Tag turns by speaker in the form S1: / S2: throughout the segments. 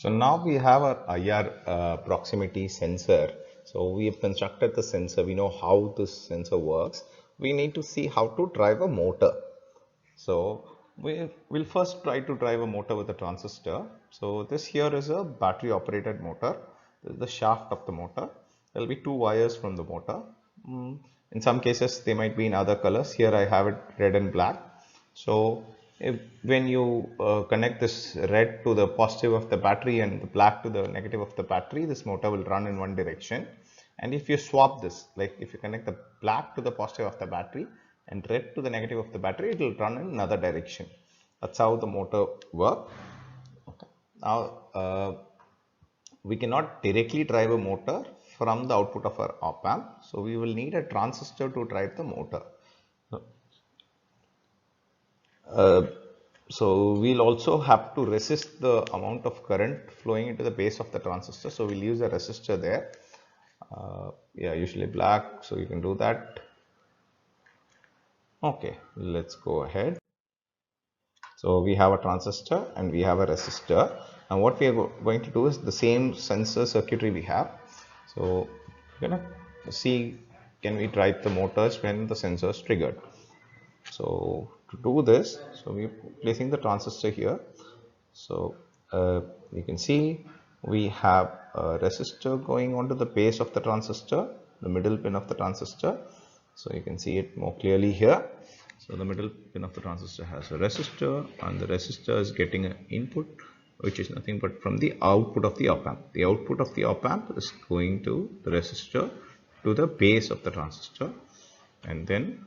S1: So now we have our IR proximity sensor. So we have constructed the sensor. We know how this sensor works. We need to see how to drive a motor. So we'll first try to drive a motor with a transistor. So this here is a battery operated motor. This is the shaft of the motor. There will be two wires from the motor. In some cases they might be in other colors. Here I have it red and black. So when you connect this red to the positive of the battery and the black to the negative of the battery, this motor will run in one direction. And if you swap this, like if you connect the black to the positive of the battery and red to the negative of the battery, it will run in another direction. That's how the motor works. Okay. Now we cannot directly drive a motor from the output of our op amp. So we will need a transistor to drive the motor. So we'll also have to resist the amount of current flowing into the base of the transistor. So we'll use a resistor there. Yeah, usually black, so you can do that. Okay, let's go ahead. So we have a transistor and we have a resistor. And what we are going to do is the same sensor circuitry we have. So we're gonna see, can we drive the motors when the sensor is triggered. So to do this, so we're placing the transistor here. So you can see we have a resistor going onto the base of the transistor, the middle pin of the transistor. So you can see it more clearly here. So the middle pin of the transistor has a resistor, and the resistor is getting an input which is nothing but from the output of the op amp. The output of the op amp is going to the resistor to the base of the transistor, and then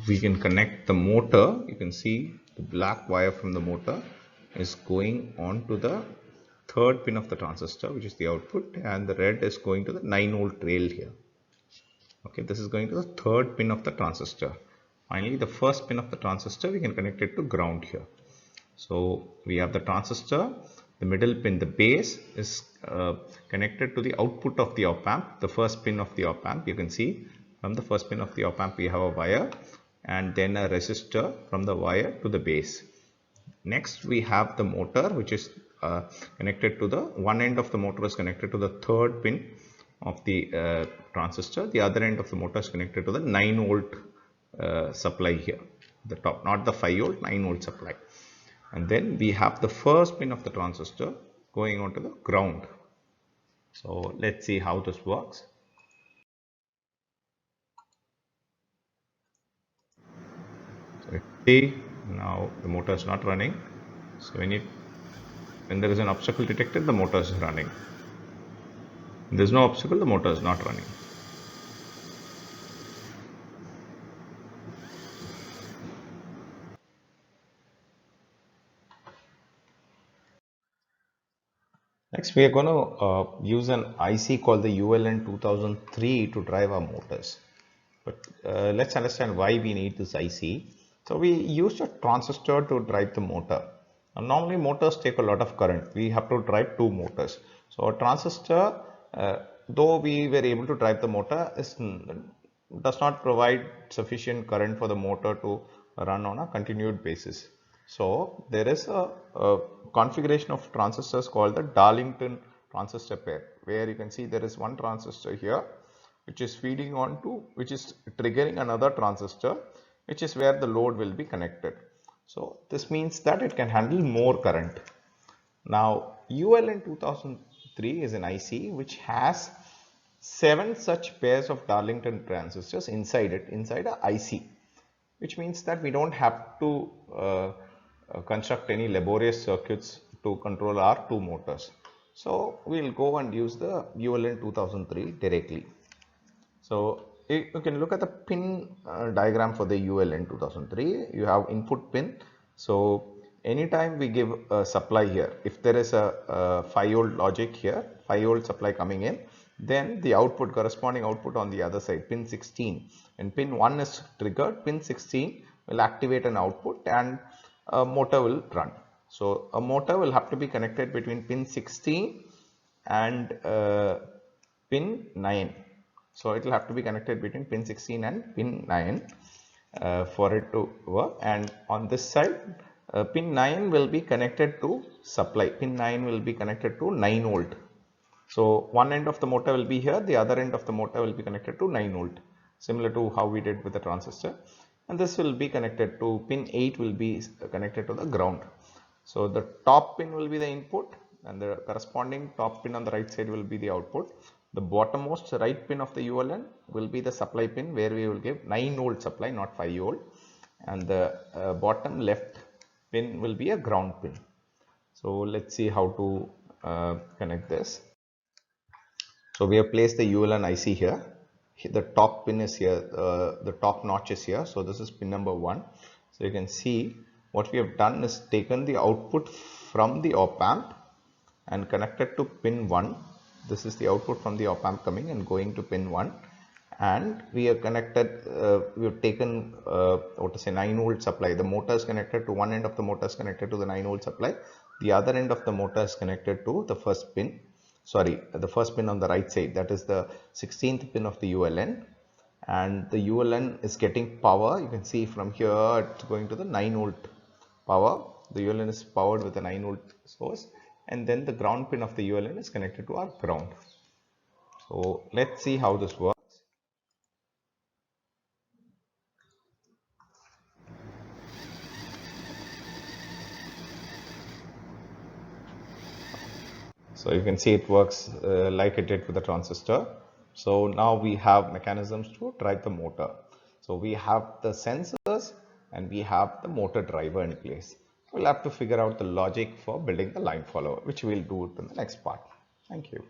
S1: we can connect the motor. You can see the black wire from the motor is going on to the third pin of the transistor, which is the output, and the red is going to the 9-volt rail here. Okay, this is going to the third pin of the transistor. Finally, the first pin of the transistor, we can connect it to ground here. So we have the transistor, the middle pin, the base is connected to the output of the op amp, the first pin of the op amp. You can see from the first pin of the op amp we have a wire and then a resistor from the wire to the base. Next we have the motor, which is connected to the one end of the motor is connected to the third pin of the transistor. The other end of the motor is connected to the 9-volt supply here, the top, not the 5-volt, 9-volt supply. And then we have the first pin of the transistor going on to the ground. So let's see how this works. So see, now the motor is not running. So when there is an obstacle detected, the motor is running. When there is no obstacle, the motor is not running. Next, we are going to use an IC called the ULN 2003 to drive our motors. But let's understand why we need this IC. So we use a transistor to drive the motor. Now, normally motors take a lot of current. We have to drive two motors. So a transistor, though we were able to drive the motor, does not provide sufficient current for the motor to run on a continued basis. So there is a configuration of transistors called the Darlington transistor pair, where you can see there is one transistor here which is feeding on to, which is triggering another transistor, which is where the load will be connected. So this means that it can handle more current. Now ULN 2003 is an IC which has 7 such pairs of Darlington transistors inside it, inside a IC, which means that we don't have to construct any laborious circuits to control our two motors. So we'll go and use the ULN 2003 directly. So you can look at the pin diagram for the ULN 2003. You have input pin. So anytime we give a supply here, if there is a 5-volt logic here, 5-volt supply coming in, then the output, corresponding output on the other side, pin 16, and pin 1 is triggered, pin 16 will activate an output and a motor will run. So a motor will have to be connected between pin 16 and pin 9. So it will have to be connected between pin 16 and pin 9 for it to work. And on this side, Pin 9 will be connected to supply. Pin 9 will be connected to 9 volt. So one end of the motor will be here, the other end of the motor will be connected to 9 volt, similar to how we did with the transistor. And this will be connected to pin 8 will be connected to the ground. So the top pin will be the input and the corresponding top pin on the right side will be the output. The bottommost right pin of the ULN will be the supply pin where we will give 9 volt supply, not 5 volt. And the bottom left pin will be a ground pin. So let's see how to connect this. So we have placed the ULN IC here. The top pin is here, the top notch is here. So this is pin number 1. So you can see what we have done is taken the output from the op amp and connected to pin 1. This is the output from the op amp coming and going to pin 1. And we have connected, we have taken what to say 9 volt supply. The motor is connected to one end of the motor is connected to the 9 volt supply. The other end of the motor is connected to the first pin. Sorry, the first pin on the right side, that is the 16th pin of the ULN, and the ULN is getting power. You can see from here it's going to the 9 volt power. The ULN is powered with a 9 volt source, and then the ground pin of the ULN is connected to our ground. So let's see how this works. So you can see it works like it did with the transistor. So now we have mechanisms to drive the motor. So we have the sensors and we have the motor driver in place. We'll have to figure out the logic for building the line follower, which we'll do in the next part. Thank you.